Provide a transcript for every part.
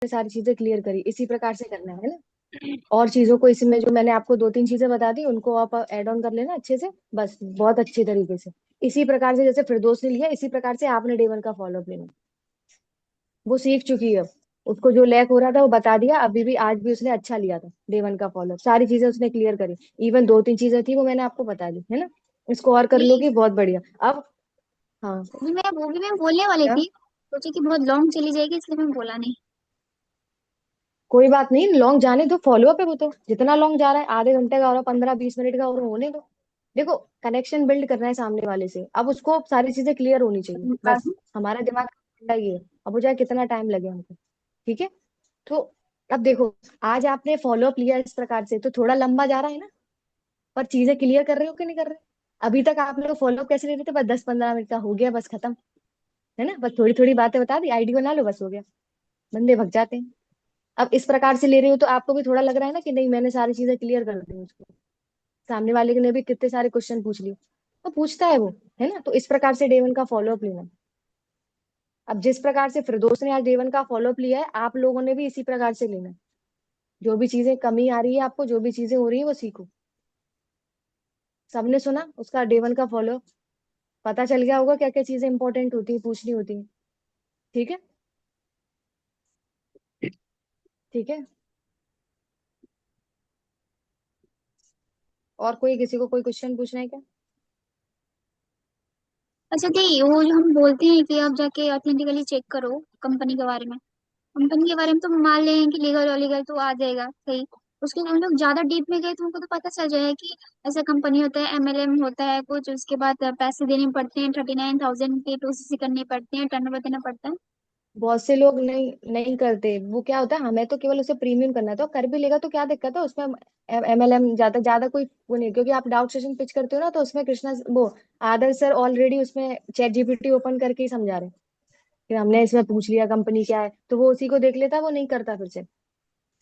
सारी चीजें क्लियर करी, इसी प्रकार से करना है ना। और चीजों को इसमें जो मैंने आपको दो तीन चीजें बता दी उनको आप ऐड ऑन कर लेना अच्छे से, बस बहुत अच्छी तरीके से। इसी प्रकार से जैसे फिरदौस ने लिया, इसी प्रकार से आपने डे वन का फॉलोअप लेना। वो सीख चुकी है, उसको जो लैक हो रहा था वो बता दिया, अभी भी आज भी उसने अच्छा लिया था डे वन का फॉलोअप, सारी चीजें उसने क्लियर करी। इवन दो तीन चीजें थी वो मैंने आपको बता दी है ना। इसको और कर ये लोगी बहुत बढ़िया। अब हाँ, वो भी मैं बोलने वाली क्या? थी, सोची कि बहुत लॉन्ग चली जाएगी इसलिए मैं बोला नहीं। कोई बात नहीं, लॉन्ग जाने दो, फॉलोअप है वो तो, जितना लॉन्ग जा रहा है, आधे घंटे का हो रहा, 15-20 मिनट का हो रहा, होने दो। देखो, कनेक्शन बिल्ड करना है सामने वाले से, अब उसको सारी चीजें क्लियर होनी चाहिए बस। हमारा दिमाग ठंडा ही है, अब वो चाहे कितना टाइम लगे हमको। ठीक है। तो अब देखो, आज आपने फॉलोअप लिया इस प्रकार से तो थोड़ा लंबा जा रहा है ना, पर चीजें क्लियर कर रहे हो कि नहीं कर रहे? अभी तक आप लोग फॉलोअप कैसे ले रहे थे, बस 10-15 मिनट का हो गया, बस खत्म, है ना, बस थोड़ी थोड़ी बातें बता दी, आईडी बना लो, बस हो गया। बंदे भग जाते हैं। अब इस प्रकार से ले रही हो तो आपको भी थोड़ा लग रहा है ना कि नहीं, मैंने सारी चीजें क्लियर कर दी उसको। सामने वाले ने भी कितने सारे क्वेश्चन पूछ लिए, तो पूछता है वो, है ना। तो इस प्रकार से डे वन का फॉलोअप लेना। अब जिस प्रकार से फिरदौस ने आज डे वन का फॉलोअप लिया है, आप लोगों ने भी इसी प्रकार से लेना है। जो भी चीजें कमी आ रही है आपको, जो भी चीजें हो रही है वो सीखो। सबने सुना उसका डे वन का फॉलोअप, पता चल गया होगा क्या क्या चीजें इंपॉर्टेंट होती है, पूछनी होती है। ठीक है। ठीक है। और कोई, किसी को कोई क्वेश्चन पूछना है क्या? अच्छा दी, वो जो हम बोलते हैं कि आप जाके ऑथेंटिकली चेक करो कंपनी के बारे में, कंपनी के बारे में तो मान लें कि लीगल और लीगल तो आ जाएगा सही। उसके लिए हम लोग ज्यादा डीप में गए तो उनको तो पता चल जाएगा कि ऐसा कंपनी होता है, एमएलएम होता है कुछ, उसके बाद पैसे देने पड़ते हैं, 39,000 के टूसीसी करने पड़ते हैं, टर्नओवर देना पड़ता है। बहुत से लोग नहीं नहीं करते, वो क्या होता है, हमें तो केवल उसे प्रीमियम करना है, तो कर भी लेगा तो क्या दिक्कत है उसमें। एमएलएम ज्यादा ज्यादा कोई वो नहीं, क्योंकि आप डाउट सेशन पिच करते हो ना, तो उसमें कृष्णा वो आदर्श सर ऑलरेडी उसमें चैट जीपीटी ओपन करके ही समझा रहे हैं। फिर हमने इसमें पूछ लिया कंपनी क्या है, तो वो उसी को देख लेता, वो नहीं करता फिर से।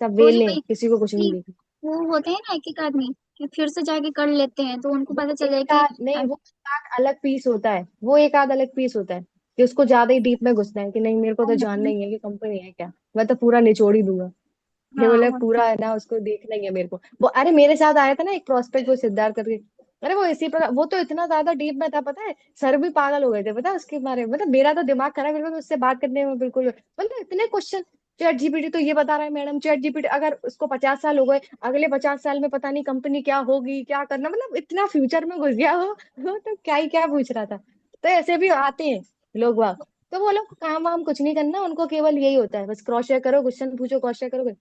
सब वही वेले, वही किसी को कुछ नहीं कि देखना। वो होते हैं ना एक एक आदमी कि फिर से जाके कर लेते हैं तो उनको वो पता चल जाए एक कि आध नहीं, वो एक आध अलग पीस होता है, वो एक आध अलग पीस होता है कि उसको ज्यादा ही डीप में घुसना है कि नहीं, मेरे को तो जानना ही है कि कंपनी है क्या, मैं तो पूरा निचोड़ ही दूंगा। ये हाँ बोले पूरा है ना, उसको देखना ही है मेरे को। वो अरे मेरे साथ आया था ना एक प्रोस्पेक्ट, वो सिद्धार्थ करके, अरे वो इसी पर, वो तो इतना ज्यादा डीप में था पता है, सर भी पागल हो गए थे पता है उसके बारे में, मतलब मेरा तो दिमाग खराब, मेरे को तो उससे बात करने में बिल्कुल, मतलब इतने क्वेश्चन। चैट जीपीटी तो ये बता रहा है मैडम, चैट जीपीटी अगर उसको 50 साल हो गए, अगले 50 साल में पता नहीं कंपनी क्या होगी, क्या करना, मतलब इतना फ्यूचर में घुस गया वो तो क्या ही क्या पूछ रहा था। तो ऐसे भी आते हैं लोग वाग। तो वो लोग काम वाम कुछ नहीं करना, उनको केवल यही होता है, बस क्रॉस चेक करो, क्वेश्चन पूछो, क्रॉस चेक करो।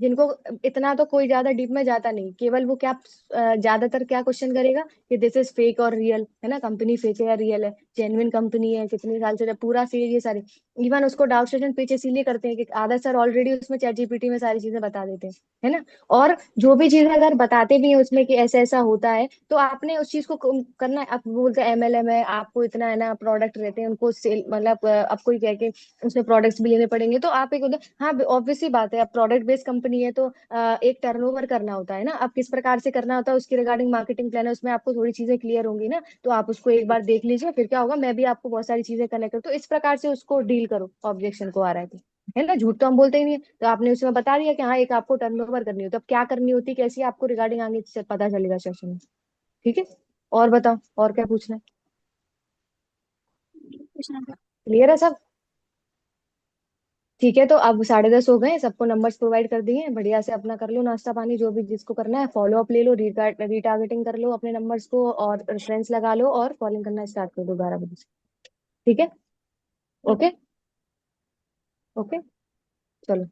जिनको इतना तो कोई ज्यादा डीप में जाता नहीं, केवल वो क्या ज्यादातर क्या क्वेश्चन करेगा कि दिस इज फेक और रियल, है ना, कंपनी फेक है या रियल है, जेन्युइन कंपनी है, कितने साल से पूरा सीरीज, ये सारी। इवन उसको डाउट सेशन पीछे इसीलिए करते हैं कि आदर्श सर ऑलरेडी उसमें चैट जीपीटी में सारी चीजें बता देते हैं, है ना। और जो भी चीजें अगर बताते भी हैं उसमें कि ऐसा ऐसा होता है, तो आपने उस चीज को करना है। आप बोलते हैं एमएलएम है, आपको इतना है ना प्रोडक्ट रहते हैं, उनको सेल मतलब आपको ही कह के उसमें प्रोडक्ट्स भी लेने पड़ेंगे, तो आप एक हाँ, ऑब्वियस सी बात है, अब प्रोडक्ट बेस्ड कंपनी है तो एक टर्नओवर करना होता है ना, अब किस प्रकार से करना होता है उसकी रिगार्डिंग मार्केटिंग प्लान है, उसमें आपको थोड़ी चीजें क्लियर होंगी ना, तो आप उसको एक बार देख लीजिए, फिर क्या होगा, मैं भी आपको बहुत सारी चीजें कनेक्ट करूँ, तो इस प्रकार से उसको डील करो, ऑब्जेक्शन को आ रहा है तो, है ना, झूठ तो हम बोलते ही नहीं है, तो आपने उसमें बता दिया कि हाँ एक आपको टर्नओवर करनी होती है, अब क्या करनी होती है कैसी, आपको रिगार्डिंग आगे से पता चलेगा सेशन में। ठीक है। और बताओ, और क्या पूछना है? पूछना था। क्लियर है सब? ठीक है, तो अब 10:30 हो गए, सबको नंबर्स प्रोवाइड कर दिए हैं, बढ़िया से अपना कर लो नाश्ता पानी, जो भी जिसको करना है, फॉलो अप ले लो, रीटारगेटिंग कर लो अपने नंबर्स को, और रेफरेंस लगा लो, और कॉलिंग करना स्टार्ट कर दो 12 बजे से। ठीक है। ठीक ओके। है। ओके। चलो।